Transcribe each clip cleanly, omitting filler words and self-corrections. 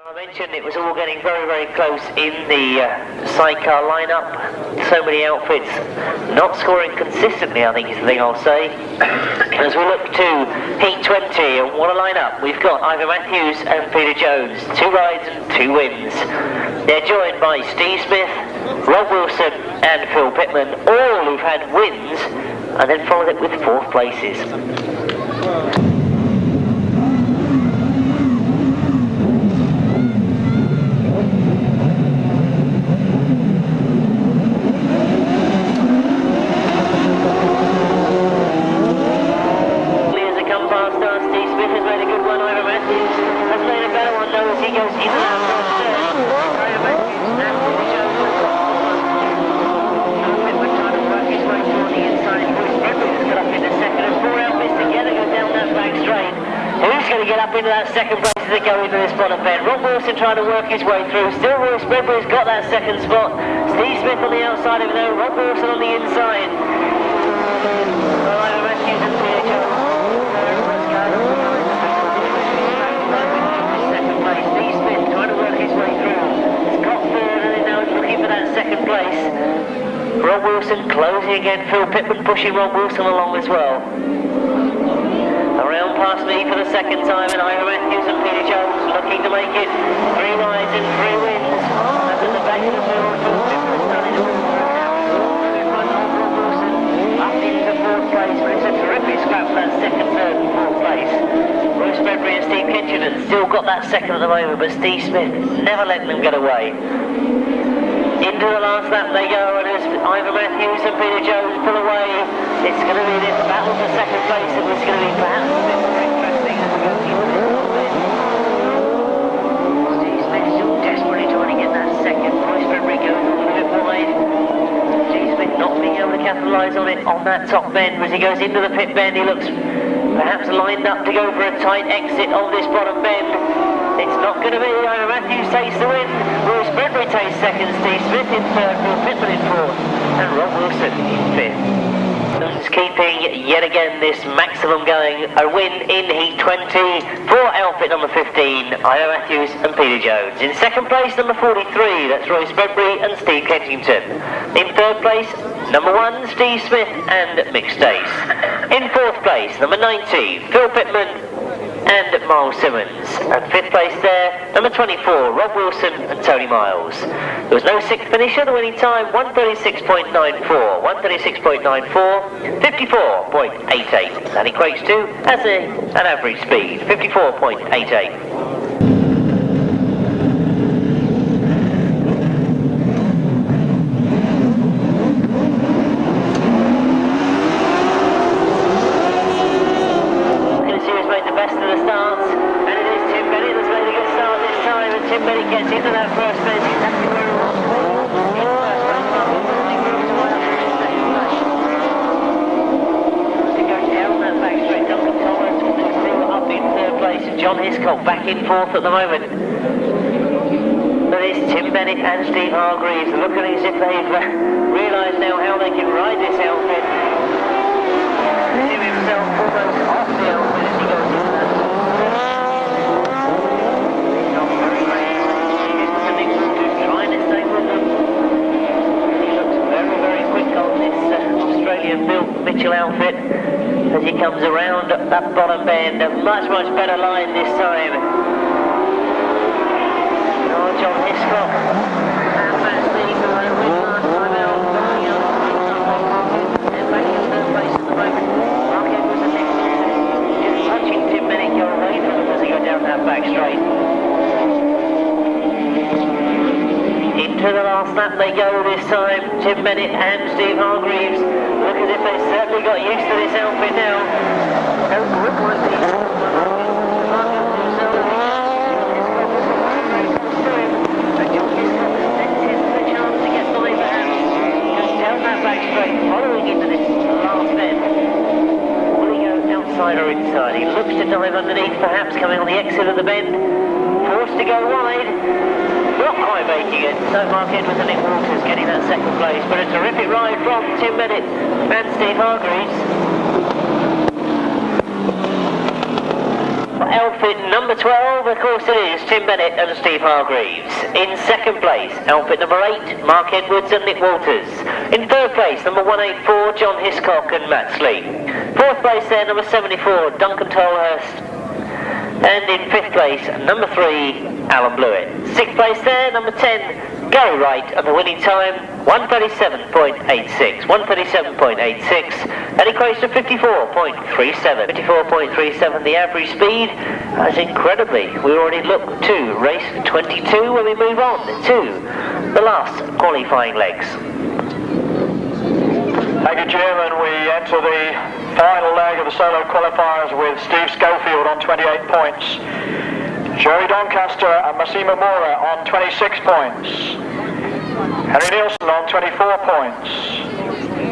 I mentioned it was all getting very, very close in the sidecar lineup. So many outfits not scoring consistently, I think is the thing I'll say. As we look to Heat 20, and what a lineup. We've got Ivor Matthews and Peter Jones, 2 rides and 2 wins. They're joined by Steve Smith, Rob Wilson and Phil Pitman, all who've had wins, and then followed it with 4th places. Into that second place as they go into this bottom bend. Rob Wilson trying to work his way through. Still Royce Bradbury's got that second spot. Steve Smith on the outside of it though. Rob Wilson on the inside. Ivor Matthews and Peter Jones. Second place. Steve Smith trying to work his way through. Scott third and then now looking for that second place. Rob Wilson closing again. Phil Pitman pushing Rob Wilson along as well. Around past me for the second time, and Ivor Matthews and Peter Jones looking to make it 3 rides and 3 wins. That's at the back of the field. Phil Pitman starting to move Wilson up into 4th place, but it's a terrific scrap for that 2nd, 3rd and 4th place. Royce Bradbury and Steve Kitchener still got that 2nd at the moment, but Steve Smith never letting them get away. Into the last lap they go, and as Ivor Matthews and Peter Jones pull away, it's going to be this battle for 2nd place, and it's going to be perhaps a bit more interesting as we go into this bit. Steve Smith still desperately trying to get that 2nd. Royce Bradbury goes a little bit wide. Steve Smith not being able to capitalise on it on that top bend. As he goes into the pit bend, he looks perhaps lined up to go for a tight exit of this bottom bend. It's not going to be. Ivor Matthews takes the win. Royce Bradbury takes 2nd. Steve Smith in 3rd. Phil Pitman in 4th. And Rob Wilson in 5th. Keeping yet again this maximum going. A win in Heat 20 for outfit number 15, Ivor Matthews and Peter Jones. In 2nd place, number 43, that's Royce Bradbury and Steve Kensington. In 3rd place, number 1, Steve Smith and Mick Stace. In 4th place, number 90, Phil Pitman and Miles Simmons. And 5th place there, number 24, Rob Wilson and Tony Miles. There was no 6th finisher, the winning time 136.94, 136.94, 54.88. That equates to as an average speed, 54.88. Back in 4th at the moment. But it's Tim Bennett and Steve Hargreaves looking as if they've realised now how they can ride this outfit. Tim himself almost off the outfit as he goes into that. He's not very great. He's trying to stay with them. He looks very, very quick on this Australian-built Mitchell outfit. As he comes around that bottom bend, a much, much better line this time. Oh, John Hiscock and Matt Steen who had a win last time out. They're back in 3rd place at the moment. Mark Edwards and Nick just watching Tim Bennett go away from them as they go down that back straight. Into the last lap they go this time, Tim Bennett and Steve Hargreaves. Look as if they've certainly got used to this outfit now. No grip was the following into this last bend. Will he go outside or inside? He looks to dive underneath, perhaps coming on the exit of the bend. Forced to go wide. Not quite making it. So Mark Edwards and Nick Walters getting that 2nd place. But a terrific ride from Tim Bennett and Steve Hargreaves. outfit number 12, of course it is Tim Bennett and Steve Hargreaves. In second place, outfit number 8, Mark Edwards and Nick Walters. In third place, number 184, John Hiscock and Matt Sleep. Fourth place there, number 74, Duncan Tolhurst. And in fifth place, number 3, Alan Blewett. Sixth place there, number 10, Gary Wright, and the winning time, 1:37.86. 1:37.86. That equates to 54.37. 54.37, the average speed. That's incredibly. We already look to race 22 when we move on to the last qualifying legs. Thank you, Jim, and we enter the final leg of the solo qualifiers with Steve Schofield on 28 points. Joey Doncaster and Massimo Mora on 26 points. Henry Nielsen on 24 points.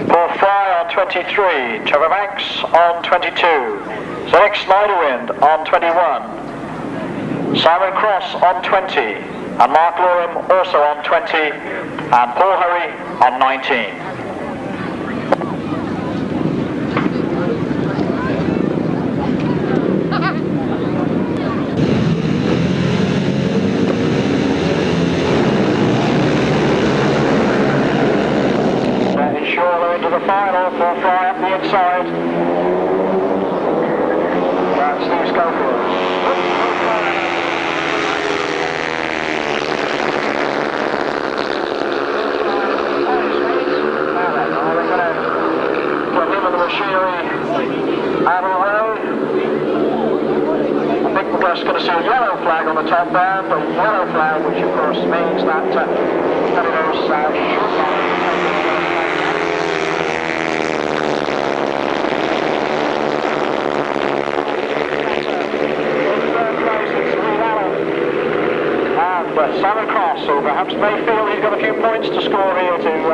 Paul Fry on 23. Trevor Banks on 22. Zdeněk Snyderwind on 21. Simon Cross on 20. And Mark Loram also on 20. And Paul Hurry on 19. Into the final, Paul Fry up the inside. That's Steve Schofield. Now then, are we going to get him and the machinery out of the way? I think we're just going to see a yellow flag on the top band, a yellow flag, which of course means that Petticoats should Simon Cross, who perhaps may feel he's got a few points to score here to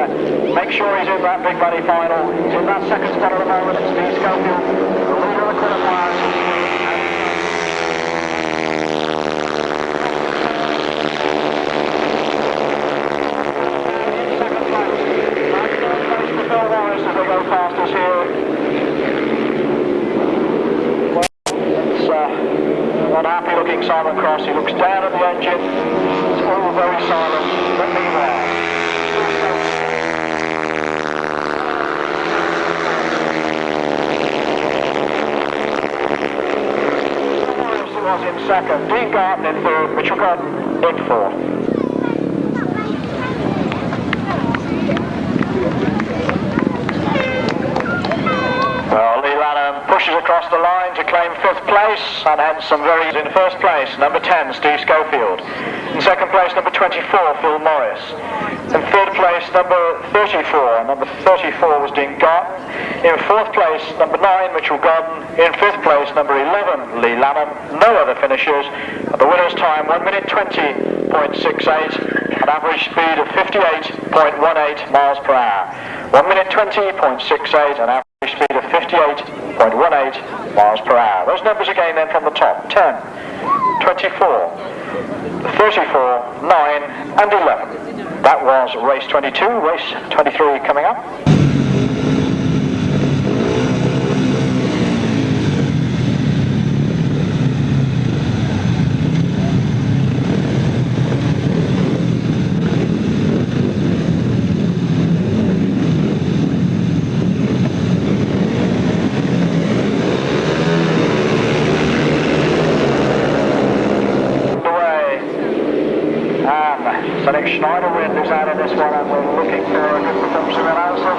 make sure he's in that big money final. He's in that second spot at the moment. It's Steve Schofield, the leader of the qualifiers. Second place. Nice third place for Phil Morris as they go past us here. Well, it's unhappy looking Simon Cross. He looks down at the engine. All very silent, but meanwhile. Was in second, Dean Godden in third, Mitchell Godden in fourth. Well, Leigh Lanham pushes across the line to claim fifth place, and Emsom very in first place, number 10, Steve Schofield. In second place, number 24, Phil Morris. In third place, number 34. Number 34 was Dean Godden. In fourth place, number 9, Mitchell Godden. In fifth place, number 11, Leigh Lanham. No other finishers. At the winner's time, 1:20.68, an average speed of 58.18 miles per hour. 1:20.68, an average speed of 58.18 miles per hour. Those numbers again then from the top: 10, 24, 34, 9 and 11. That was race 22, race 23 coming up. Zdeněk Snyderwind is out of this one, and we're looking for a good performance from Ermalenko.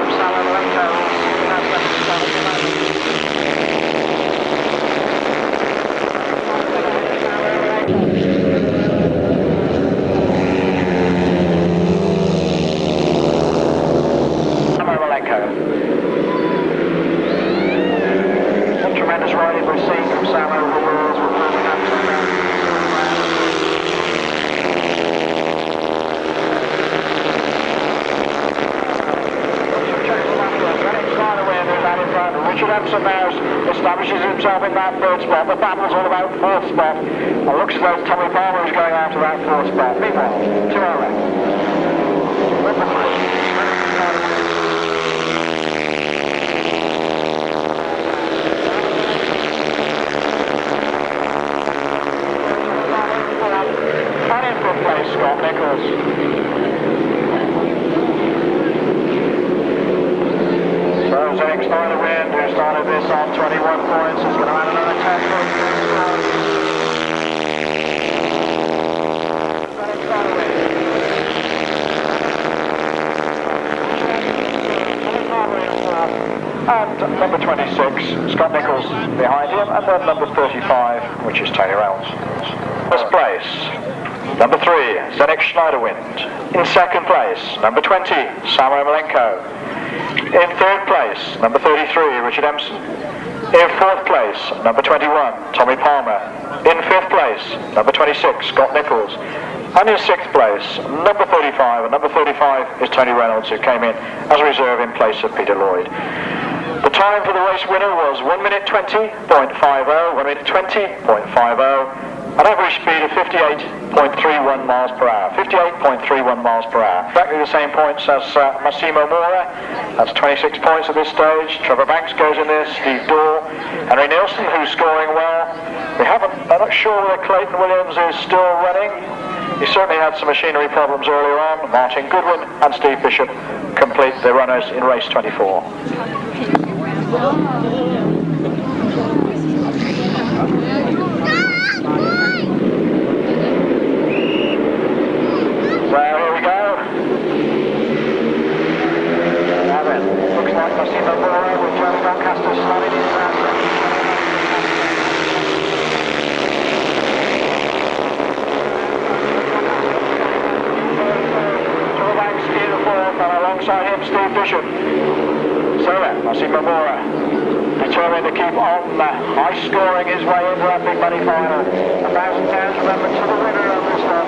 Ermalenko. What tremendous riding we've seen from Sam over the years. Richard Emsom now establishes himself in that third spot. The battle's all about fourth spot. It looks as though Tommy Palmer is going after that fourth spot. Meanwhile, to our left. Number 3. Zenix Schneiderwind, who started this on 21 points, is going to add another 10 points. And number 26, Scott Nichols behind him, and then number 35, which is Tony Reynolds. First place, number 3, Zenix Schneiderwind. In second place, number 20, Sam Ermalenko. In third place, number 33, Richard Emsom. In fourth place, number 21, Tommy Palmer. In fifth place, number 26, Scott Nichols. And in sixth place, number 35, and number 35 is Tony Reynolds, who came in as a reserve in place of Peter Lloyd. The time for the race winner was 1 minute 20.50, 1 minute 20.50, an average speed of 58.31 miles per hour. 58.31 miles per hour. Exactly the same points as Massimo Mora. That's 26 points at this stage. Trevor Banks goes in there, Steve Dorr, Henry Nielsen, who's scoring well. I'm not sure whether Clayton Williams is still running. He certainly had some machinery problems earlier on. Martin Goodwin and Steve Bishop complete the runners in race 24. So here we go. Now then, looks like Massimo Mora with Johnny Doncaster starting in and alongside him Steve Bishop. So then, Massimo Mora determined to keep on high scoring his way into that big money final. £1,000, remember, to the winner of this one.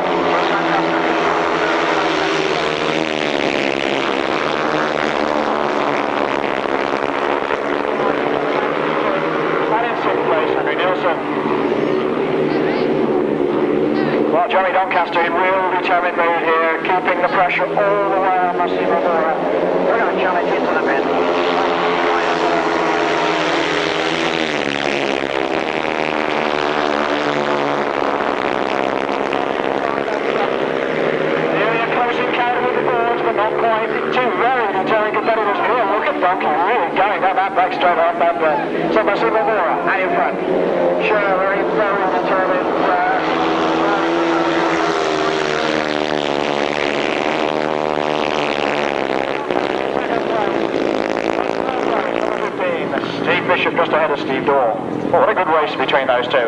And in sixth place, Henry Nielsen. Well, Johnny Doncaster in real determined mood here, keeping the pressure all the way on Massimo Mora. We're going to challenge into the bend. Nearly a close encounter with the boards, but not quite. Two very determined competitors here. Look at Donkey really going down that back straight off that bend. So Massimo Mora, out in front. Sure, very determined. Steve Bishop just ahead of Steve Dorr. Oh, what a good race between those two. A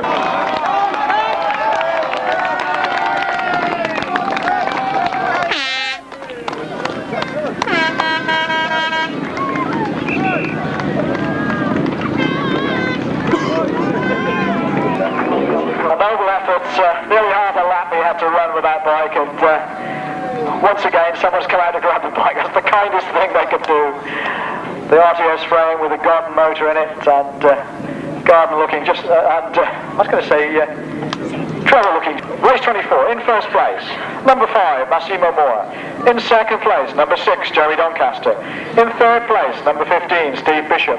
noble effort, nearly half a lap he had to run with that bike, and once again someone's come out to grab the bike. That's the kindest thing they could do. The RTS frame with a Godden motor in it, and Godden looking just, I was going to say, Trevor looking. Race 24, in first place, number 5, Massimo Mora. In second place, number 6, Jerry Doncaster. In third place, number 15, Steve Bishop.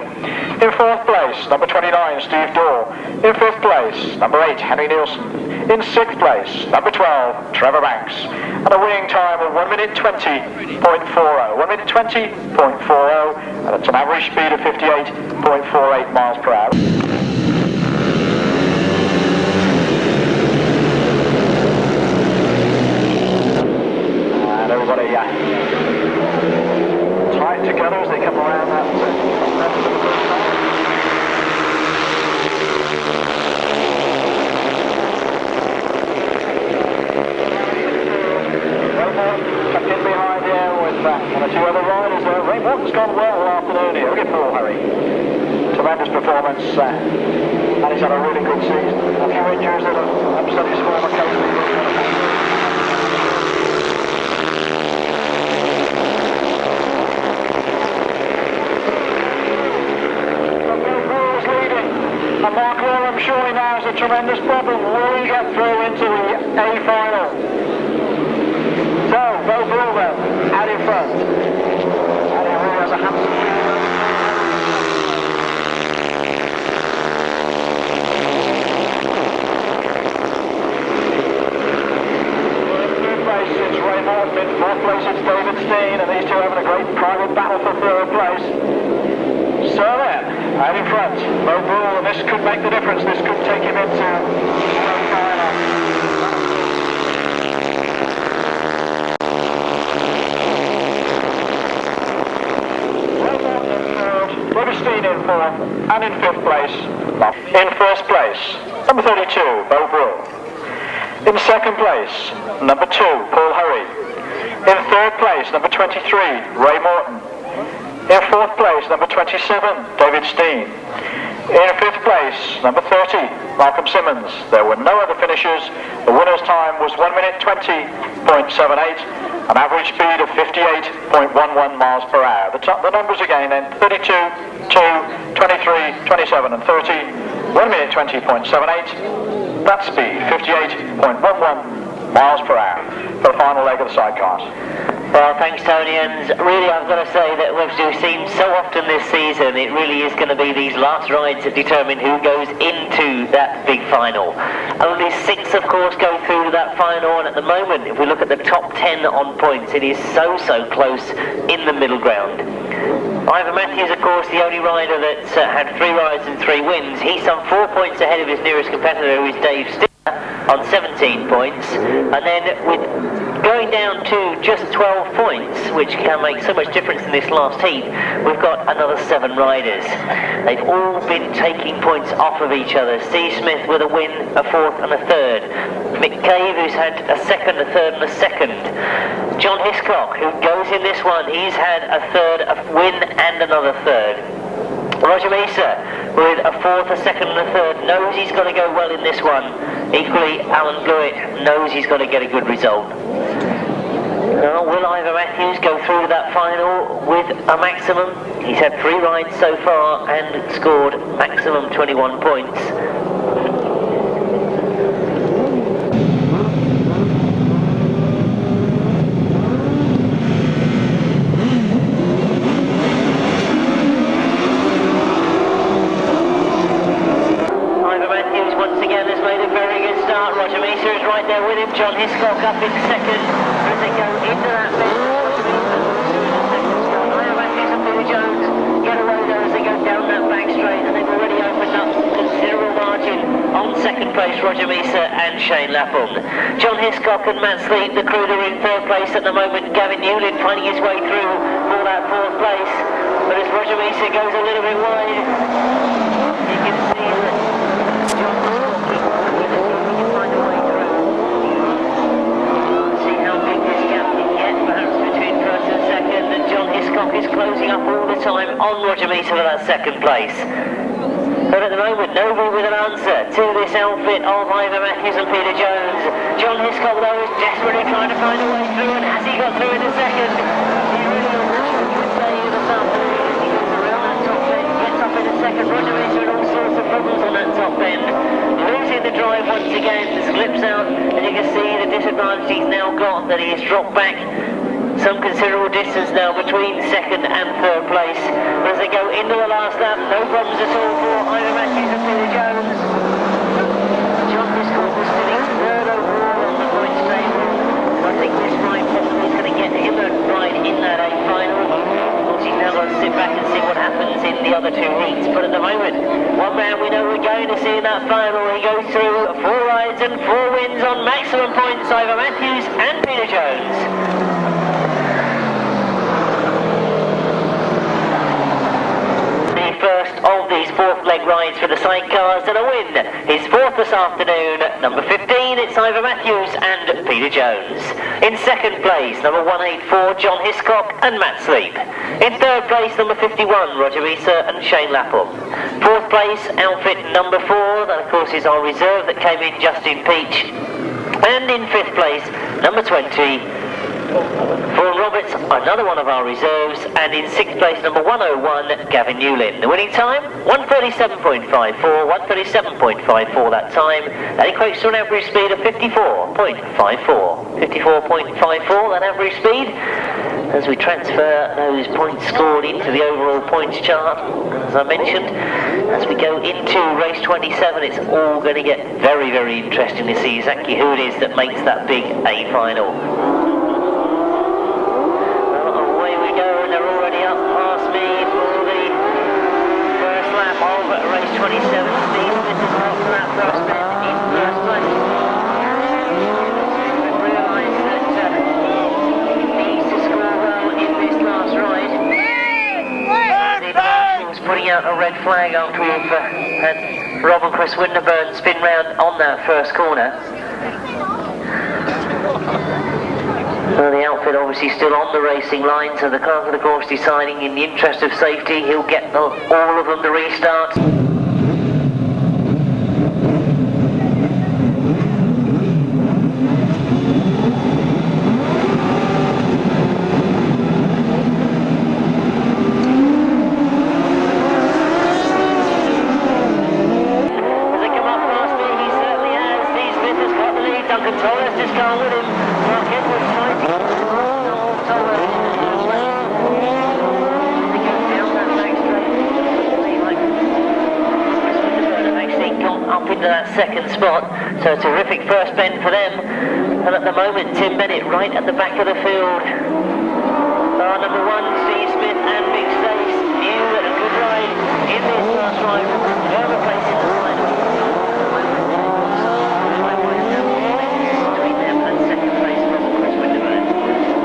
In fourth place, number 29, Steve Dorr. In fifth place, number 8, Henry Nielsen. In sixth place, number 12, Trevor Banks. And a winning time of 1 minute 20.40. 1 minute 20.40, and it's an average speed of 58.48 miles per hour. And everybody tight together as they come around that. Tucked in behind here with one or two other riders there. Ray Morton's gone well all afternoon here. Look at Paul Harry. Tremendous performance, and he's had a really good season. A few injuries that have upset his form occasionally. And Mark Loram surely now has a tremendous problem. Will he get through into the A final? So, Bo Brulman out in front. And he really has a handsome third place it's Ray Morton, in fourth place it's David Steen, and these two having a great private battle for third place. out in front. Overall, and this could make the difference. This could take him into the final. Steen in fourth, and in fifth place. In first place, number 32, Bo Brill. In second place, number 2, Paul Hurry. In third place, number 23, Ray Morton. In fourth place, number 27, David Steen. In fifth place, number 30, Malcolm Simmons. There were no other finishers. The winner's time was 1 minute 20.78, an average speed of 58.11 miles per hour. The numbers again then, 32, 2, 23, 27 and 30, 1 minute 20.78, that speed, 58.11 miles per hour for the final leg of the sidecars. Well, thanks Tony, and really I've got to say that we've seen so often this season, it really is going to be these last rides that determine who goes into that big final. Only 6 of course go through to that final, and at the moment if we look at the top 10 on points, it is so close in the middle ground. Ivan Matthews, of course, the only rider that's had 3 rides and 3 wins. He's some 4 points ahead of his nearest competitor, who is Dave Steen, on 17 points, and then with going down to just 12 points, which can make so much difference in this last heat, we've got another 7 riders. They've all been taking points off of each other. Steve Smith with a win, a 4th and a 3rd. Mick Cave, who's had a 2nd, a 3rd and a 2nd. John Hiscock, who goes in this one, he's had a 3rd, a win and another 3rd. Roger Measor with a 4th, a 2nd and a 3rd, knows he's got to go well in this one. Equally, Alan Blewett knows he's got to get a good result. Now, will Ivan Matthews go through to that final with a maximum? He's had 3 rides so far and scored maximum 21 points. Roger Measor is right there with him. John Hiscock up in 2nd as they go into that bend. Ivan Matthews and Billy Jones get away there as they go down that back straight, and they've already opened up considerable margin on 2nd place, Roger Measor and Shane Lapham. John Hiscock and Matt Sleep, the crew, are in 3rd place at the moment. Gavin Newlin finding his way through for that 4th place, but as Roger Measor goes a little bit wide, you can see that John Hiscock find a way through. See how big this gap can get, perhaps between 1st and 2nd, and John Hiscock is closing up all the time on Roger Measor for that 2nd place. But at the moment, nobody with an answer to this outfit of Ivan Matthews and Peter Jones. John Hiscock, though, is desperately trying to find a way through, and has he got through in the 2nd? He really would say this afternoon. He goes around that top bend, gets up in the 2nd. Roger Measor had all sorts of problems on that top bend. Losing the drive once again, slips out, and you can see the disadvantage he's now got, that he has dropped back some considerable distance now between 2nd and 3rd place. But as they go into the last lap, no problems at all for Ivan Matthews and Peter Jones. John Hiscock was sitting 3rd overall on the points table. I think this ride possibly is going to get him a ride in that A final. He's now got to sit back and see what happens in the other 2 heats. But at the moment, one man we know we're going to see in that final. He goes through 4 rides and 4 wins on maximum points, Ivan Matthews and Peter Jones. First of these 4th leg rides for the sidecars, and a win. His 4th this afternoon, number 15, it's Ivan Matthews and Peter Jones. In 2nd place, number 184, John Hiscock and Matt Sleep. In 3rd place, number 51, Roger Measor and Shane Lapham. 4th place, outfit number 4, that of course is our reserve that came in Justin Peach. And in 5th place, number 20, Vaughan Roberts, another one of our reserves, and in 6th place, number 101, Gavin Newlin. The winning time, 1:37.54, 1:37.54 that time. That equates to an average speed of 54.54. 54.54, that average speed. As we transfer those points scored into the overall points chart, as I mentioned, as we go into race 27, it's all going to get very, very interesting to see exactly who it is that makes that big A final. They're already up past me for the first lap first bend in first place. We've realised that he needs to score well in this last ride. The Marshall's putting out a red flag after we've had Rob and Chris Winterburn spin round on that first corner. Well, the outfit obviously still on the racing line, so the clerk of the course deciding in the interest of safety he'll get all of them to restart. Second spot, so a terrific first bend for them, and at the moment Tim Bennett right at the back of the field. Number one, Steve Smith and Big Stace knew that a good ride in this last ride, no replacing the final. Between them and second place, Robert Chris Winterburn.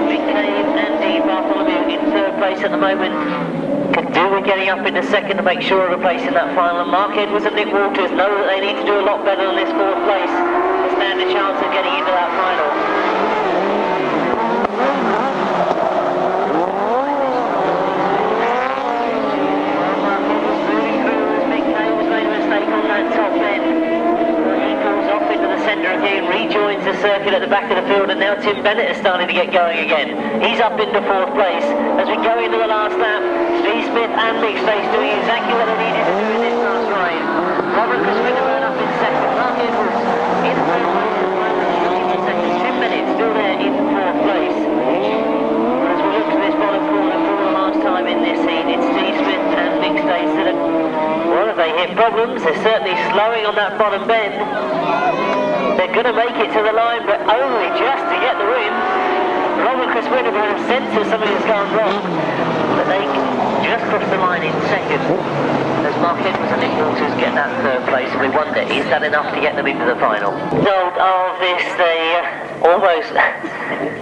Big Cave and Dean Bartholomew in third place at the moment. Can do with getting up into second to make sure of a place in that final. And Mark Edwards and Nick Walters know that they need to do a lot better than this fourth place to stand a chance of getting into that final. Moving through as Big K was made a mistake on that top end. He pulls off into the centre again, rejoins the circuit at the back of the field, and now Tim Bennett is starting to get going again. He's up into fourth place as we go into the last lap. Steve Smith and Big Stace doing exactly what they needed to do in this last ride. Robert Chris Winterburn up in second. Mark Edwards in third place at the moment, in second. Tim Bennett still there in fourth place. As we look to this bottom corner for the last time in this heat, it's Steve Smith and Big Stace that are, well, if they hit problems, they're certainly slowing on that bottom bend. They're going to make it to the line, but only just to get the win. Robert Chris Winterburn senses something has gone wrong, but they just cross the line in second as Mark Edwards and Nick Walters get that third place, and we wonder, is that enough to get them into the final? Result of this, almost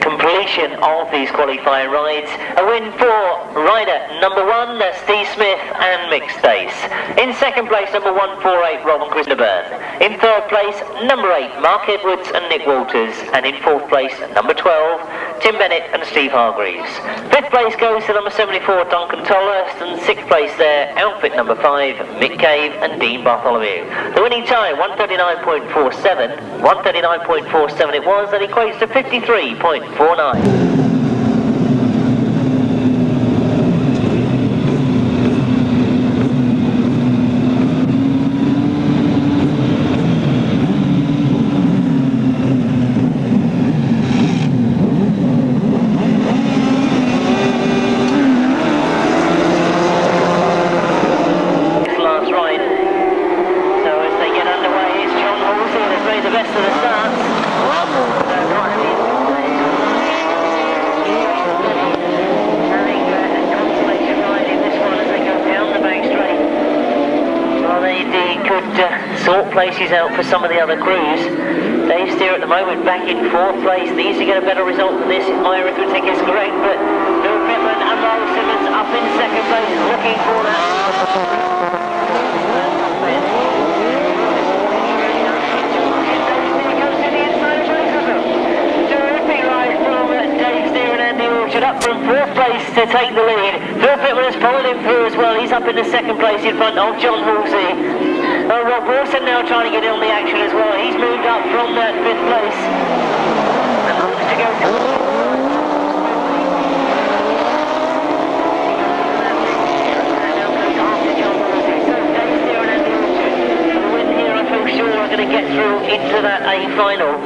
completion of these qualifying rides. A win for rider number one, that's Steve Smith and Mick Stace. In second place, number 148, Rob and Chris Burn. In third place, number 8, Mark Edwards and Nick Walters. And in fourth place, number 12, Tim Bennett and Steve Hargreaves. Fifth place goes to number 74, Duncan Tolhurst, and sixth place there, outfit number 5, Mick Cave and Dean Bartholomew. The winning time, 139.47. 139.47 it was, that equates to 53.49. Places out for some of the other crews. Dave Steer at the moment back in fourth place. Needs to get a better result than this if my arithmetic is correct, but Bill Pitman and Miles Simmons up in second place looking for that. Terrific ride from Dave Steer and Andy Orchard up from fourth place to take the lead. Bill Pitman has followed him through as well. He's up in the second place in front of John Halsey. Rob Wilson now trying to get in on the action as well. He's moved up from that fifth place and looks to go to... So Dave Steer and Andy Orchard, the win here I feel sure are going to get through into that A final.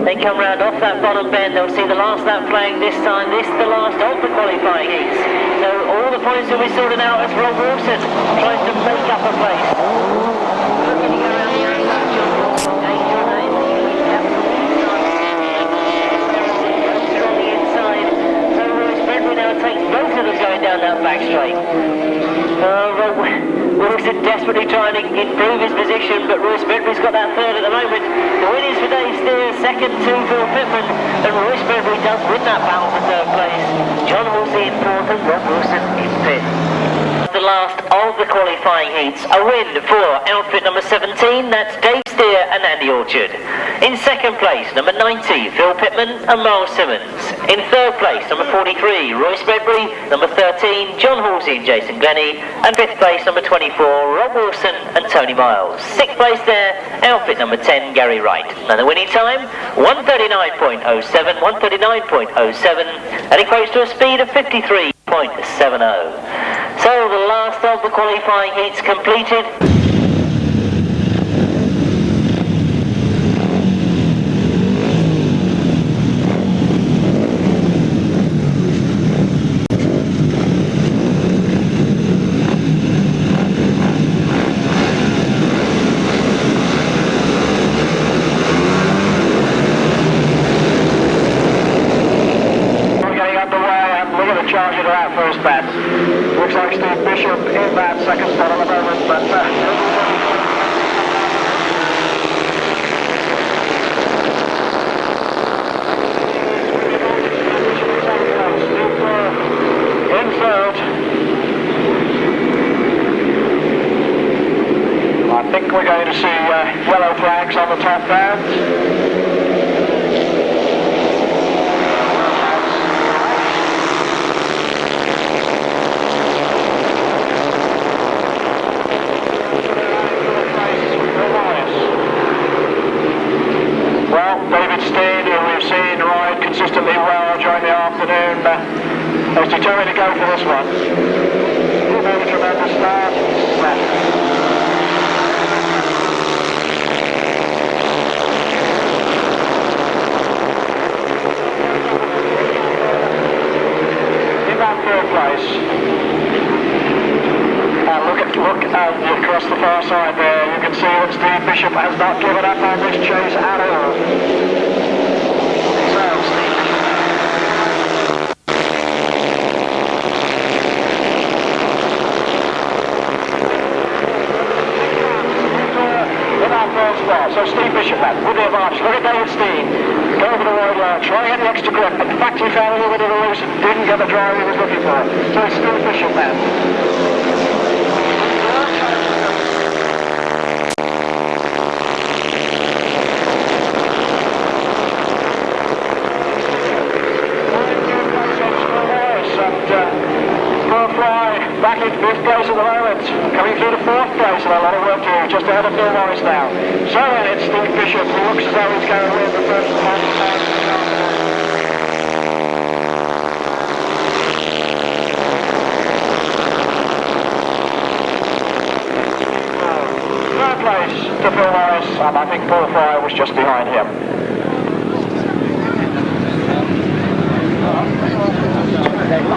They come round off that bottom bend, they'll see the last lap flag this time. This is the last of the qualifying heats. So all the points will be sorted out as Rob Wilson tries to make up a place. Looking to go around the outside, John Wilson, danger on the inside. On the inside. So Royce Bradley now takes both of them going down that back straight. Wilson desperately trying to improve his position, but Royce Bedbury's got that third at the moment. The win is for Dave Steer, second to Phil Pitman, and Royce Bedbury does win that battle for third place. John Halsey in fourth and Rob Wilson in fifth. The last of the qualifying heats, a win for outfit number 17, that's Dave Steer and Andy Orchard. In second place, number 90, Phil Pitman and Miles Simmons. In third place, number 43, Royce Bedbury, number 13, John Halsey and Jason Glennie, and fifth place, number 24, Rob Wilson and Tony Miles. Sixth place there, outfit number 10, Gary Wright. And the winning time, 1:39.07, 1:39.07, and equates to a speed of 53.70. So the last of the qualifying heats completed. Charging to that first bat. Looks like Steve Bishop in that second spot on the moment, but in third. I think we're going to see yellow flags on the top band. Steen, who we've seen ride consistently well during the afternoon, is determined to go for this one. He made a tremendous start. In that third place. And look across the far side there, you can see that Steve Bishop has not given up on this chase at all. So Steve Bishop with the advantage. Look at David Steen. Go over the wide line, try and get the extra grip. In fact, he found a little bit of a loose and didn't get the drive he was looking for. So it's Steve Bishop then. Back in fifth place at the moment, coming through to fourth place, and a lot of work to do, just ahead of Phil Morris now. So then it's Steve Bishop, who looks as though he's going to win the first half. Third place to Phil Morris, and I think Paul Fry was just behind him.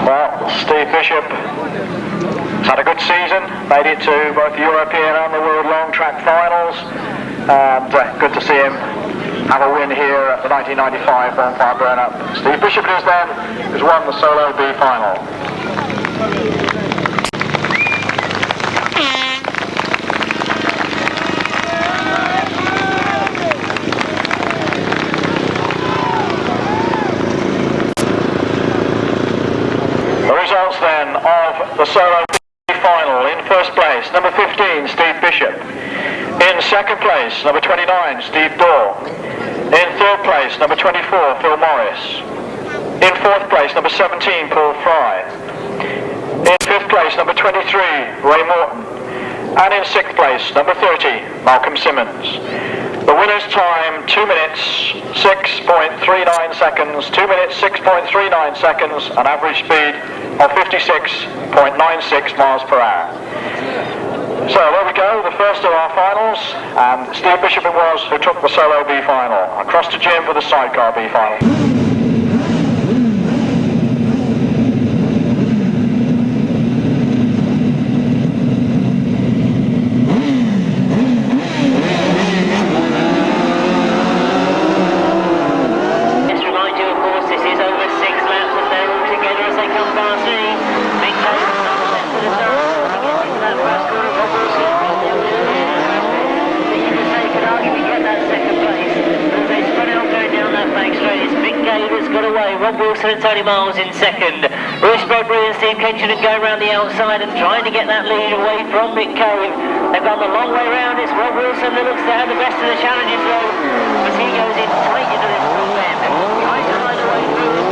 Well, Steve Bishop has had a good season, made it to both the European and the World Long Track Finals, and good to see him have a win here at the 1995 Bonfire Burnup. Steve Bishop it is then, who's won the Solo B final. Results then of the Solo B final. In first place, number 15, Steve Bishop. In second place, number 29, Steve Dorr. In third place, number 24, Phil Morris. In fourth place, number 17, Paul Fry. In fifth place, number 23, Ray Morton. And in sixth place, number 30, Malcolm Simmons. The winner's time, 2 minutes, 6.39 seconds, 2 minutes, 6.39 seconds, an average speed of 56.96 miles per hour. So there we go, the first of our finals, and Steve Bishop it was who took the Solo B final. Across to Jim for the Sidecar B final. Together as they come past me. Big time. Rob Wilson and Tony Miles in second. Royce Bradbury and Steve Kenton go around the outside and trying to get that lead away from Mick Cave. They've gone the long way round. It's Rob Wilson that looks to have the best of the challenges though, as he goes in tight into this top end. Trying to ride away through.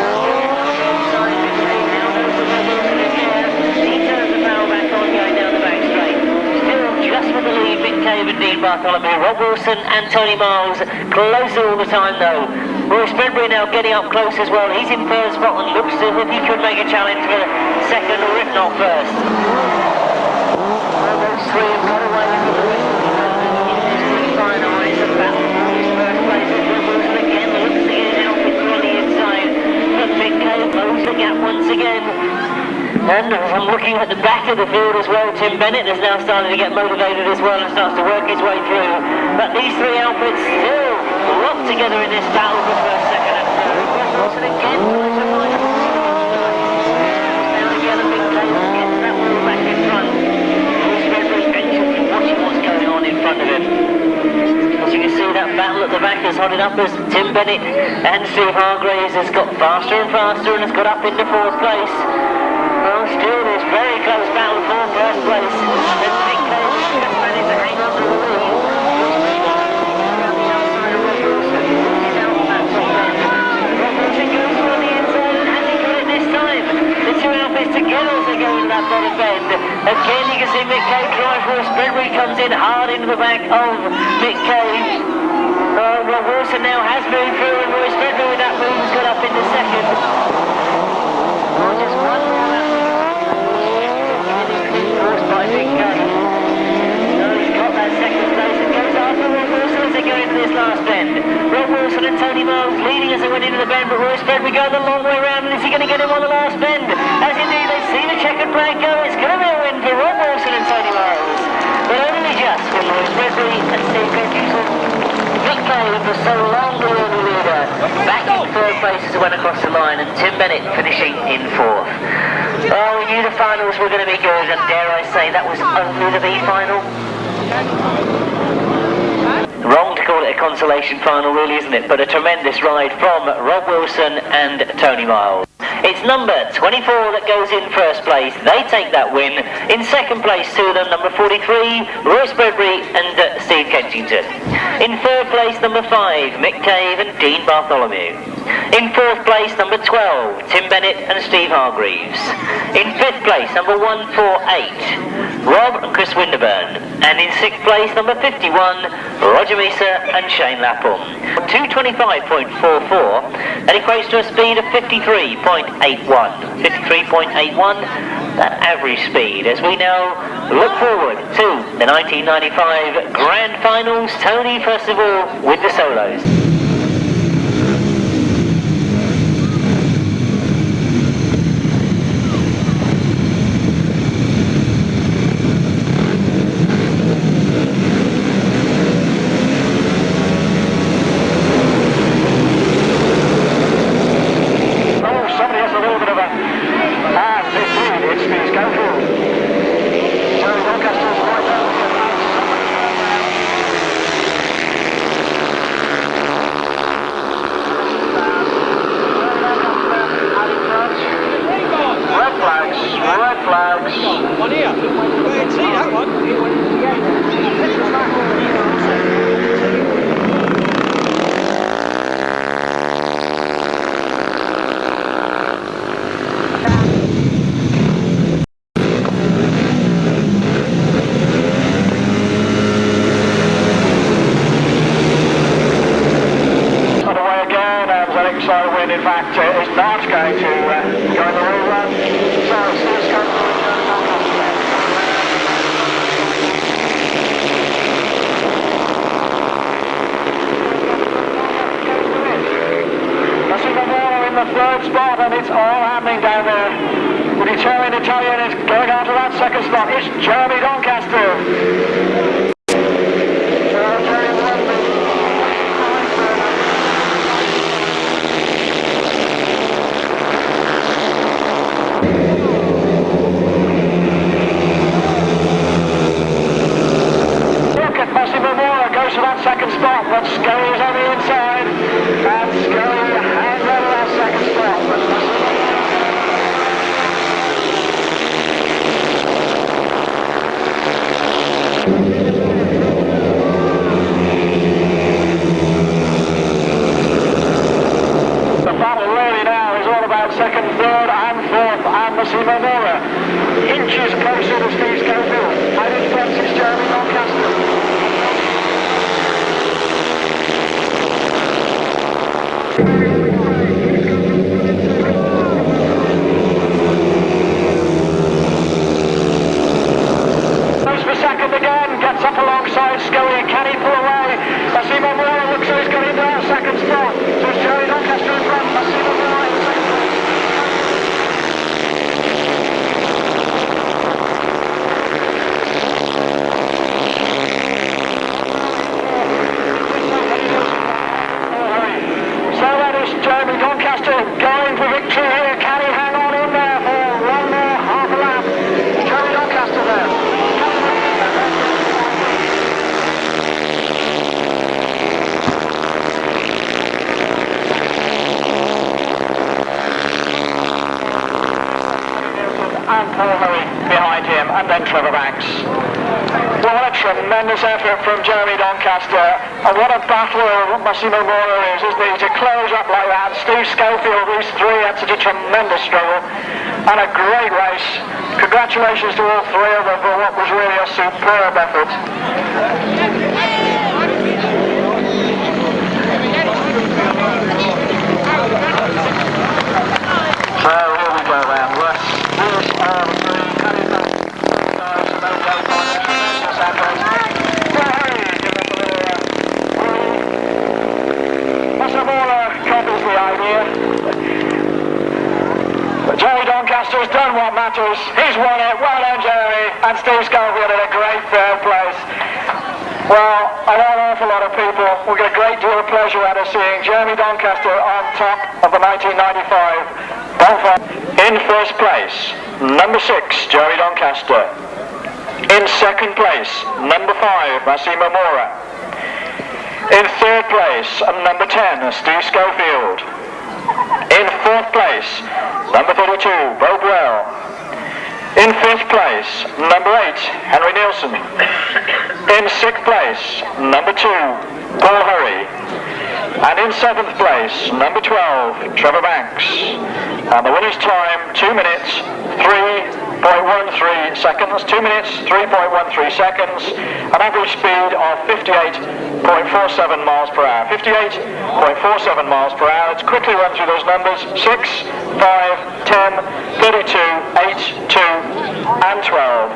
Inside Mick Cave now knows that Rob Wilson is there. He turns the power back on going down the back straight. Still just with the lead, Mick Cave and Dean Bartholomew. Rob Wilson and Tony Miles closer all the time though. Royce Bradbury now getting up close as well. He's in third spot and looks as if he could make a challenge for second or if not first. Well, those three have got away from the rest of the final. It's a battle for his first place. Rob Wilson again looks to get it off on the inside. But Mick Cave closes the gap once again. And I'm looking at the back of the field as well. Tim Bennett has now started to get motivated as well and starts to work his way through. But these three outfits still locked together in this battle for first, second and third. Wilson again tries to find it. Now again a big place gets that wall back in front. Royce Bradbury anxiously watching what's going on in front of him. As you can see, that battle at the back has hotted up as Tim Bennett and Steve Hargraves has got faster and faster and has got up into fourth place. Well, still this very close battle for first place. And Mick Cave just managed to hang on to the lead. Around the outside of Rob Wilson. He's out on that top end. Rob Wilson goes on the inside and has he got it this time? The two outfits together as they go into that bottom bend. Again you can see Mick Cave drive. Royce Bradbury comes in hard into the back of Mick Cave. Rob Wilson now has moved through and Royce Bradbury with that move has got up into second. Well, just one more. By Mick Cave. So he's got that second place and goes after Rob Wilson as they go into this last bend. Rob Wilson and Tony Miles leading as they went into the bend, but Royce Bradbury going the long way round, and is he going to get him on the last bend? As indeed they see the checkered flag go, it's going to be a win for Rob Wilson and Tony Miles. But only just for Royce Bradbury and Steve Kenton. Mick Cave was so long the early leader, back in third place as he went across the line, and Tim Bennett finishing in fourth. Oh, we knew the finals were going to be good, and dare I say that was only the B final? Wrong to call it a consolation final really, isn't it? But a tremendous ride from Rob Wilson and Tony Miles. It's number 24 that goes in first place. They take that win. In second place, two of them, number 43, Royce Bradbury and Steve Kenton. In third place, number 5, Mick Cave and Dean Bartholomew. In fourth place, number 12, Tim Bennett and Steve Hargreaves. In fifth place, number 148, Rob and Chris Winterburn. And in sixth place, number 51, Roger Measor and Shane Lapham. 225.44, that equates to a speed of 53.81. 53.81, that average speed, as we now look forward to the 1995 Grand Finals. Tony, first of all, with the solos. Third spot, and it's all happening down there. The determined Italian is going on to that second spot. It's Jeremy Doncaster. Look at Massimo Mora goes to that second spot, but Scully is on the inside, and Scully hangs over that second spot. alongside Scully. Can he pull away? Massimo Mora looks like he's got into that second spot. So it's Jerry Doncaster in front. Massimo Mora in second place. So that is Jeremy Doncaster going for victory here. Can he hang on in there for one more half a lap? Jeremy Doncaster there. And Paul Hurry behind him, and then Trevor Banks. Well, what a tremendous effort from Jeremy Doncaster, and what a battle Massimo Mora is, isn't he, to close up like that. Steve Schofield, these three had such a tremendous struggle, and a great race. Congratulations to all three of them for what was really a superb effort. So here we go then. These are the three heading back to the guys, and they'll go for a tremendous effort. Mora copies the idea. But Jerry Doncaster has done what matters. He's won it. Well done, Jerry. And Steve Schofield in a great third place. Well, I know an awful lot of people will get a great deal of pleasure out of seeing Jeremy Doncaster on top of the 1995 Bonfire. In first place, number 6, Jerry Doncaster. In second place, number 5, Massimo Mora. In third place, number 10, Steve Schofield. In fourth place, number 32, Well. In fifth place, number 8, Henry Nielsen. In sixth place, number 2, Paul Hurry. And in seventh place, number 12, Trevor Banks. And the winner's time, 2 minutes, 3.13 seconds, 2 minutes, 3.13 seconds, an average speed of 58.47 miles per hour. 58.47 miles per hour. Let's quickly run through those numbers. 6, 5, 10, 32, 8, 2, and 12.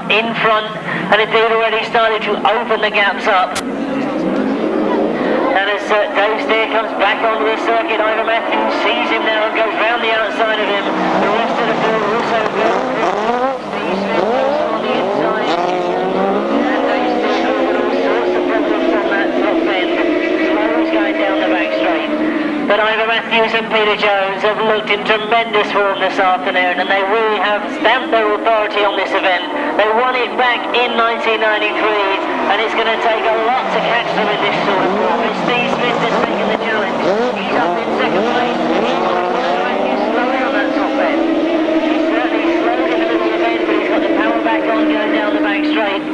In front, and indeed already started to open the gaps up. And as Dave Steer comes back onto the circuit, Ivor Matthews sees him now and goes round the outside of him. The rest of the field also good. Steve Smith goes on the inside, and Dave Steer with all sorts of problems on that top end. Slows going down the back straight. But Ivor Matthews and Peter Jones have looked in tremendous form this afternoon, and they really have stamped their authority on this event. They won it back in 1993, and it's going to take a lot to catch them in this sort of form. It's Steve Smith that's taking the challenge. He's up in second place. Matthews slowing on that top end. He's certainly slowed in the middle of the bend, but he's got the power back on going down the back straight.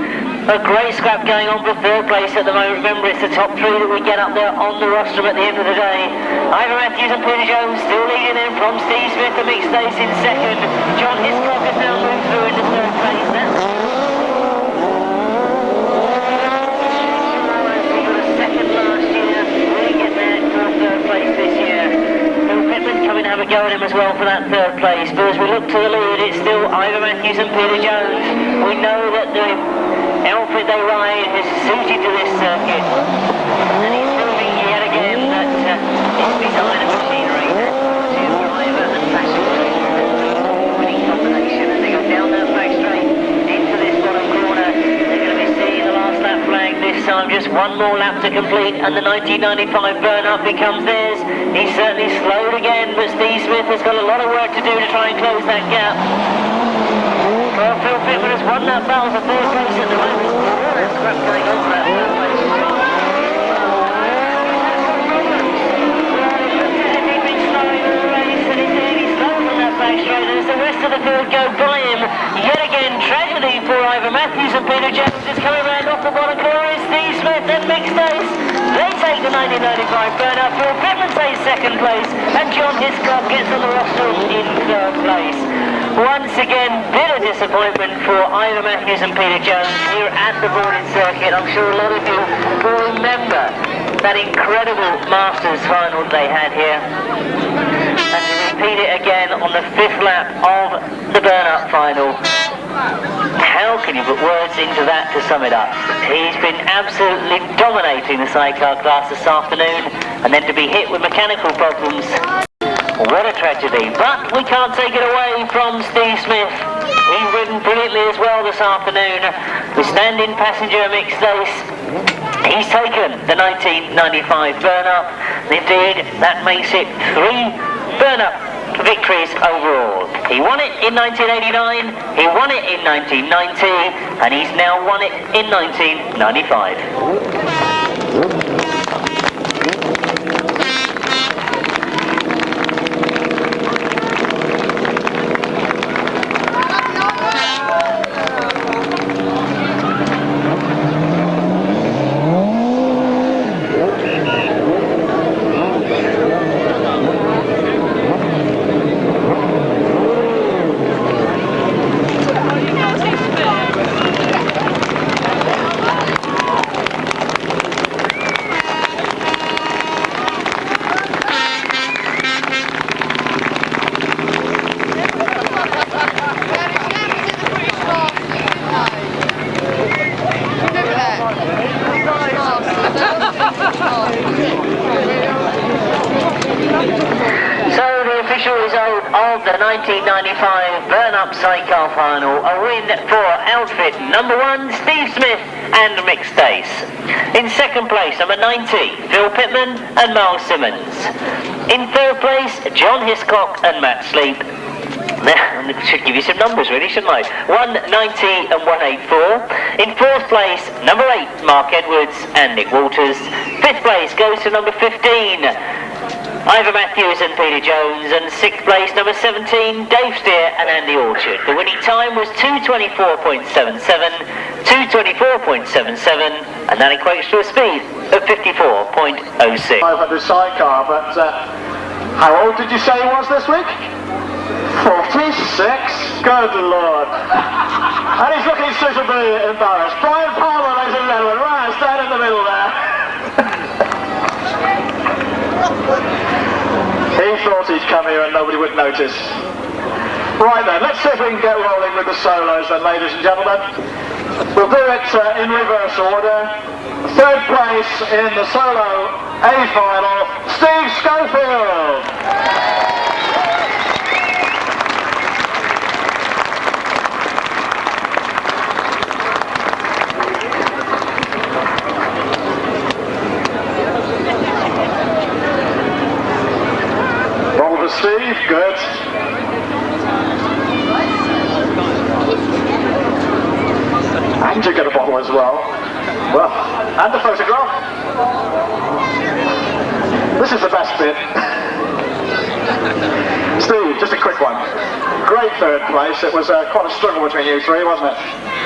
A great scrap going on for third place at the moment. Remember, it's the top 3 that we get up there on the rostrum at the end of the day. Ivor Matthews and Peter Jones still leading in from Steve Smith. The mixed stays in second. John Hiscock has now moved through into third place. That's he got a second last year. Will he get there for third place this year? Pitman coming to have a go at him as well for that third place. But as we look to the lead, it's still Ivor Matthews and Peter Jones. We know that the outfit they ride is suited to this circuit, and he's proving yet again that it's design and machinery to driver and passenger winning combination. As they go down that back straight into this bottom corner, they're going to be seeing the last lap flag this time. Just one more lap to complete, and the 1995 Burnup becomes theirs. He's certainly slowed again, but Steve Smith has got a lot of work to do to try and close that gap. Well, Phil Pitman has won that battle for third place at the moment. That's crap going on for that third place. He's been slowing Peter Jones is coming round off the bottom corner. Steve Smith and Mixed Ace. They take the 1995 Burnup. Pitman takes second place, and John Hiscock gets on the roster in third place. Once again, bit of disappointment for Ira Matthews and Peter Jones here at the boarding circuit. I'm sure a lot of you will remember that incredible Masters final they had here. And to repeat it again on the 5th lap of the Burnup final. How can you put words into that to sum it up? He's been absolutely dominating the sidecar class this afternoon, and then to be hit with mechanical problems, what a tragedy. But we can't take it away from Steve Smith. He's ridden brilliantly as well this afternoon. The standing passenger Mixed Ace. He's taken the 1995 Burnup. Indeed, that makes it 3 Burnup victories overall. He won it in 1989, he won it in 1990, and he's now won it in 1995. The 1995 Burnup Sidecar Final, a win for outfit number 1, Steve Smith and Mixed Ace. In second place, number 90, Phil Pitman and Miles Simmons. In third place, John Hiscock and Matt Sleep. I should give you some numbers really, shouldn't I? 190 and 184. In fourth place, number 8, Mark Edwards and Nick Walters. Fifth place goes to number 15, Ivor Matthews and Peter Jones, and 6th place, number 17, Dave Steer and Andy Orchard. The winning time was 2:24.77, 2:24.77, and that equates to a speed of 54.06. 500 sidecar, but how old did you say he was this week? 46? Good Lord. And he's looking suitably embarrassed. Brian Palmer, ladies and gentlemen, right, stand in the middle there. He thought he'd come here and nobody would notice. Right then, let's see if we can get rolling with the solos then, ladies and gentlemen. We'll do it in reverse order. Third place in the solo A final, Steve Schofield. Steve, good. And you get a bottle as well. Well, and a photograph. This is the best bit. Steve, just a quick one. Great third place. It was quite a struggle between you three, wasn't it?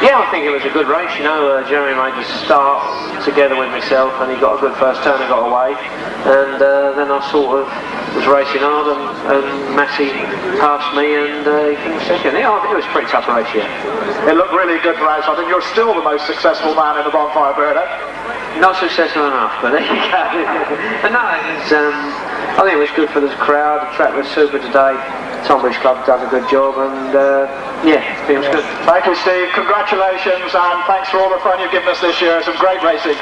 Yeah, I think it was a good race. You know, Jeremy made the start together with myself, and he got a good first turn and got away. And then I sort of was racing hard, and Massey passed me, and he finished second. Yeah, I think it was a pretty tough race, yeah. It looked really good race. I think you're still the most successful man in the Bonfire Burnup. Not successful enough, but there you go. But no, it was, I think it was good for the crowd. The track was super today. Tonbridge Club done a good job, and yeah, it was good. Thank you, Steve. Congratulations, and thanks for all the fun you've given us this year. Some great racing.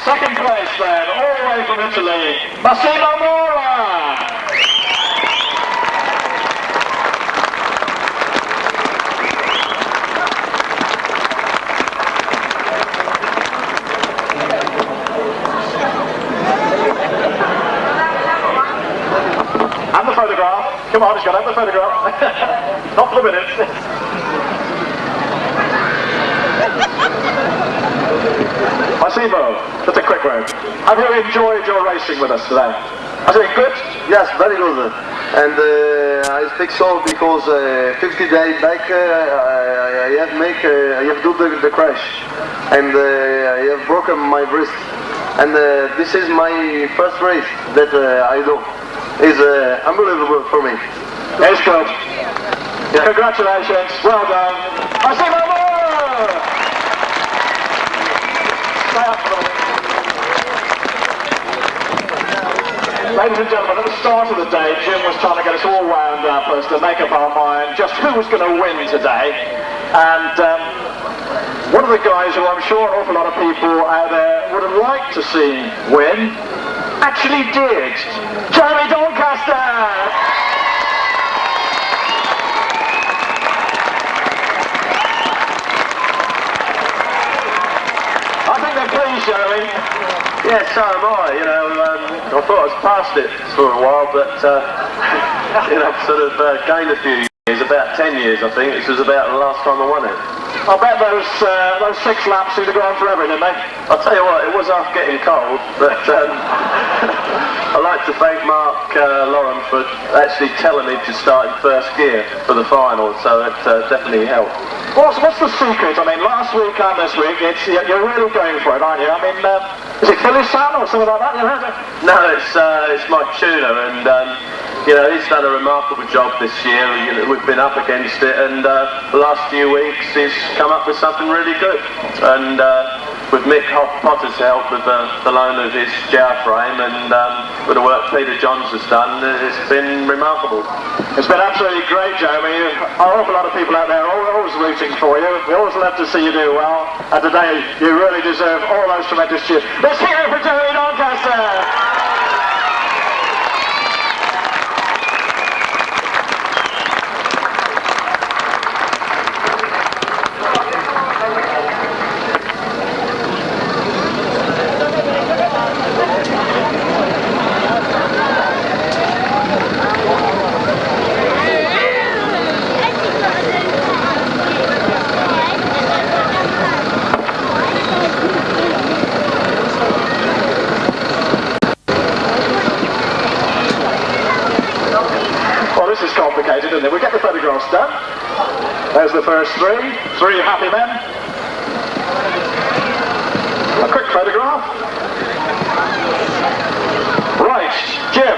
Second place then, all the way from Italy, Massimo Mora. And the photograph. Come on, he's got to have the photograph. Not for the minute. Massimo, just a quick Trevor, have you enjoyed your racing with us today? Has it been good? Yes, very good. And I speak so because 50 days back I have do the crash, and I have broken my wrist. And this is my first race that I do. It's unbelievable for me. It's good. Yeah. Congratulations. Well done. Massimo Mora! Stay up for a minute. Ladies and gentlemen, at the start of the day, Jim was trying to get us all wound up as to make up our mind just who was going to win today. And one of the guys who I'm sure an awful lot of people out there would have liked to see win actually did. Jeremy Doncaster! I think they're pleased, Jeremy. Yeah, so am I. You know, I thought I was past it for a while, but you know, sort of gained a few years, about 10 years, I think. This was about the last time I won it. I bet those 6 laps seemed to go on forever, didn't they? I'll tell you what, it was half getting cold, but I'd like to thank Mark Loram for actually telling me to start in first gear for the final, so it definitely helped. What's the secret? I mean, last week and this week, you're really going for it, aren't you? I mean, is it Phillipe's son or something like that? You know? No, it's my tuner, and you know, he's done a remarkable job this year. You know, we've been up against it, and the last few weeks he's come up with something really good. And with Mick Potter's help with the loan of his jar frame, and with the work Peter Johns has done, it's been remarkable. It's been absolutely great, Jeremy. An awful lot of people out there are always rooting for you. We always love to see you do well. And today, you really deserve all those tremendous cheers. Let's hear it for Jeremy Doncaster! This is complicated, isn't it? We get the photographs done. There's the first three happy men. A quick photograph. Right, Jim,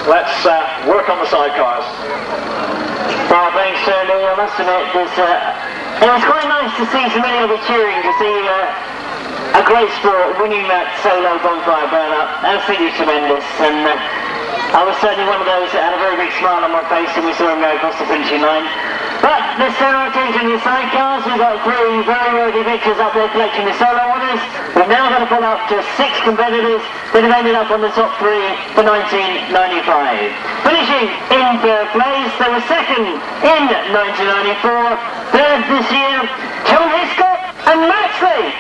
let's work on the sidecars. Well, thanks, Leigh. I must admit, it was quite nice to see so many of the cheering, to see a great sport winning that solo Bonfire Burnup. Absolutely tremendous. And I was certainly one of those that had a very big smile on my face when we saw him go across the finishing line. But let's turn our attention to the sidecars. We've got 3 very worthy victors up there collecting the solo honours. We've now got to pull up to 6 competitors that have ended up on the top 3 for 1995. Finishing in 3rd place, they were 2nd in 1994. 3rd this year, John Hiscott and Matt Leigh.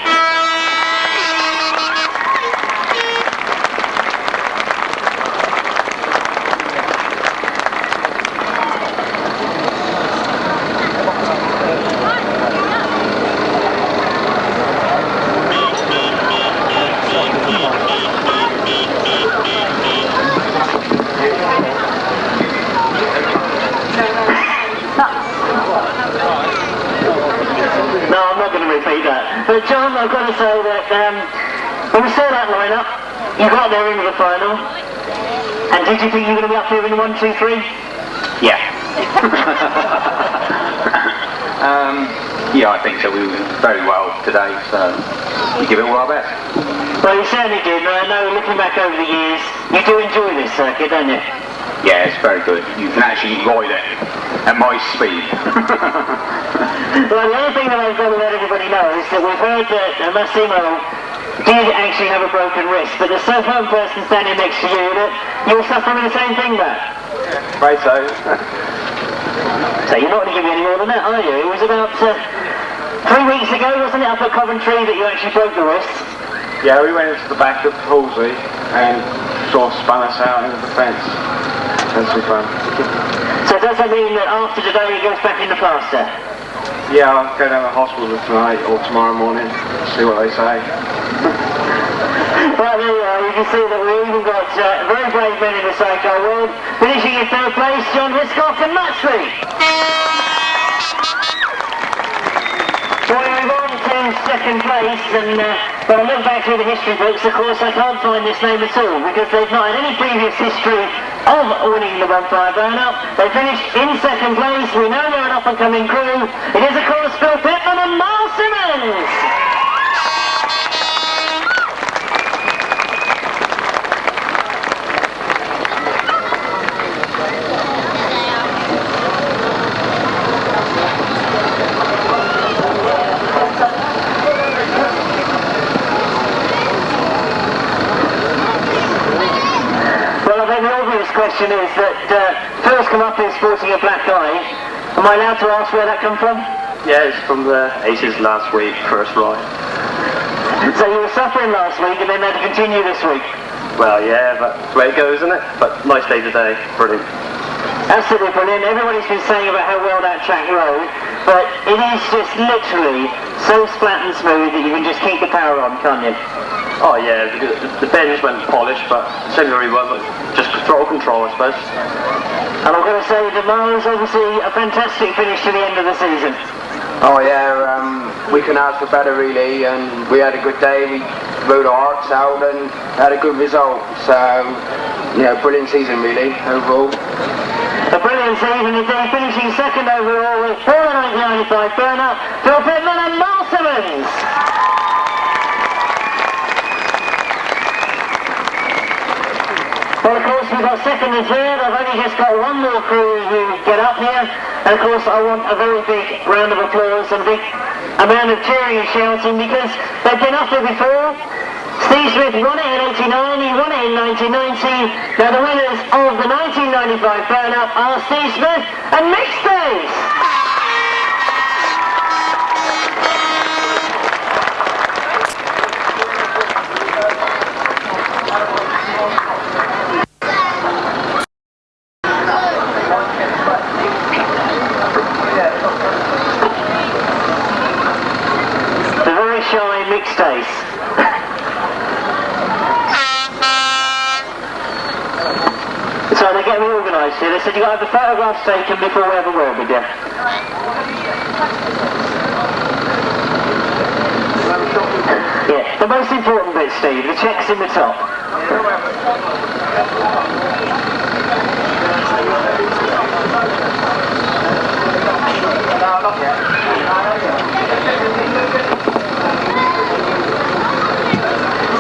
But John, I've got to say that when we saw that lineup, you got there into the final, and did you think you were going to be up here in 1, 2, 3? Yeah. Yeah, I think so. We were very well today, so we give it all our best. Well, you certainly did, and I know looking back over the years, you do enjoy this circuit, don't you? Yeah, it's very good. You can actually ride it at my speed. Well, the other thing that I've got to let everybody know is that we've heard that Massimo did actually have a broken wrist, but there's so one person standing next to you that you're suffering the same thing, Matt. Right, so. So you're not going to give me any more than that, are you? It was about 3 weeks ago, wasn't it, up at Coventry that you actually broke the wrist? Yeah, we went into the back of Halsey and sort of spun us out into the fence. That's really fun. So does that mean that after today it goes back into plaster? Yeah, I'll go down to the hospital tonight or tomorrow morning, see what they say. Well, can see that we've even got very brave men in the sidecar world. Finishing in third place, John Hiscock and Matchley. So we move on to second place, and when I look back through the history books, of course I can't find this name at all, because they've not had any previous history of winning the Bonfire Burnup. They finished in second place. We know they're an up-and-coming crew. It is, of course, Pitman and Massimo. Question is that Phil's come up here sporting a black eye. Am I allowed to ask where that come from? Yeah, it's from the Aces last week, first ride. So you were suffering last week and then had to continue this week? Well, yeah, but that's the way it goes, isn't it? But nice day today, brilliant. Absolutely brilliant. Everybody's been saying about how well that track rode, but it is just literally so flat and smooth that you can just keep the power on, can't you? Oh yeah, the bends went polished, but generally well, just throttle control, I suppose. And I've got to say that Mora's obviously a fantastic finish to the end of the season. Oh yeah, we couldn't ask for better really, and we had a good day. We rode our hearts out and had a good result. So, you know, brilliant season really, overall. A brilliant season indeed, finishing second overall with 495 Burnup, Phil Pitman and Massimo. Well, of course, we've got second and third. I've only just got one more crew who get up here. And, of course, I want a very big round of applause and a big amount of cheering and shouting because they've been up here before. Steve Smith won it in 89, he won it in 1990. Now, the winners of the 1995 Burnup are Steve Smith and Mitch. Mixed days. So they get me organised here. They said you got to have the photographs taken before we have a word with you. Yeah, the most important bit, Steve, the check's in the top.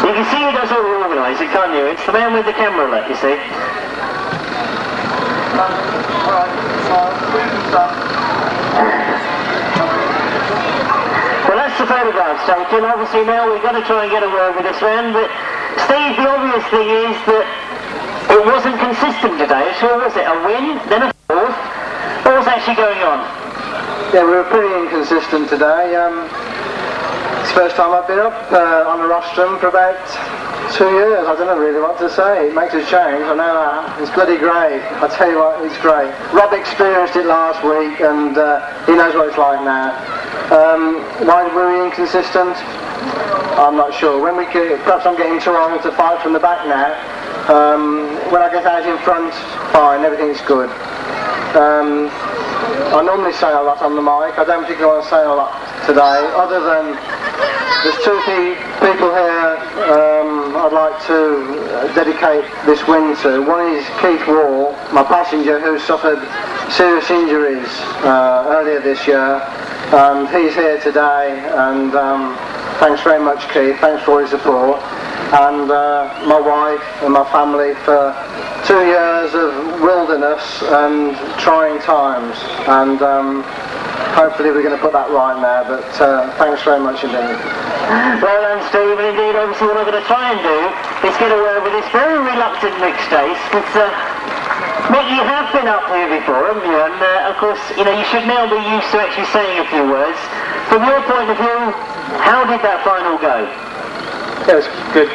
You can see who does all the organising, can't you? It's the man with the camera let, you see. Well, that's the photographs taken. Obviously now we've got to try and get a word with this man, but Steve, the obvious thing is that it wasn't consistent today. So was it a win, then a fourth? What was actually going on? Yeah, we were pretty inconsistent today. It's the first time I've been up on the rostrum for about 2 years. I don't know really what to say. It makes a change, I know that. It's bloody great. I tell you what, it's great. Rob experienced it last week and he knows what it's like now. Why were we inconsistent? I'm not sure. When perhaps I'm getting too old to fight from the back now. When I get out in front, fine, everything's good. I normally say a lot on the mic. I don't particularly want to say a lot today, other than there's two people here I'd like to dedicate this win to. One is Keith Wall, my passenger, who suffered serious injuries earlier this year, and he's here today, and thanks very much, Keith, thanks for your support, and my wife and my family for 2 years of wilderness and trying times, and hopefully we're going to put that right now, but thanks very much indeed. Well done, Steve, and indeed obviously what I'm going to try and do is get away with this very reluctant mixed days, but Mick, you have been up here before, haven't you? And of course, you know, you should now be used to actually saying a few words. From your point of view, how did that final go? It was good.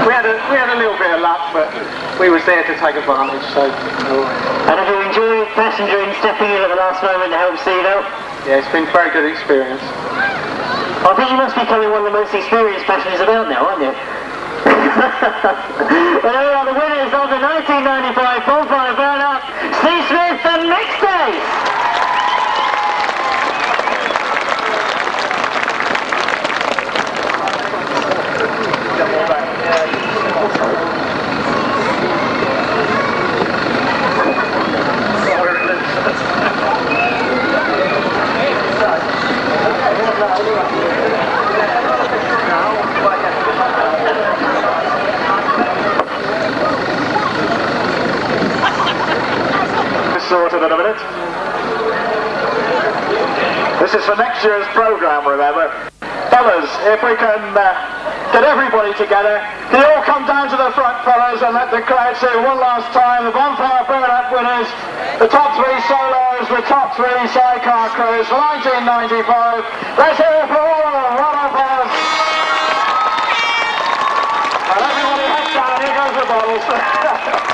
We had a little bit of luck, but we was there to take advantage, so... And have you enjoyed passengering, stepping in at the last moment to help Steve out? Yeah, it's been a very good experience. I think you must be becoming one of the most experienced passengers about now, aren't you? Well, here are the winners of the 1995 Bonfire Burnup, Steve Smith and Mitch. Sorted in a minute. This is for next year's programme, remember. Fellas, if we can get everybody together, can you all come down to the front, fellas, and let the crowd see one last time the Bonfire Burnup winners, the top 3 solos, the top 3 sidecar crews for 1995. Let's hear it for all of them. Well done, fellas. And everybody heads down, here goes the bottles.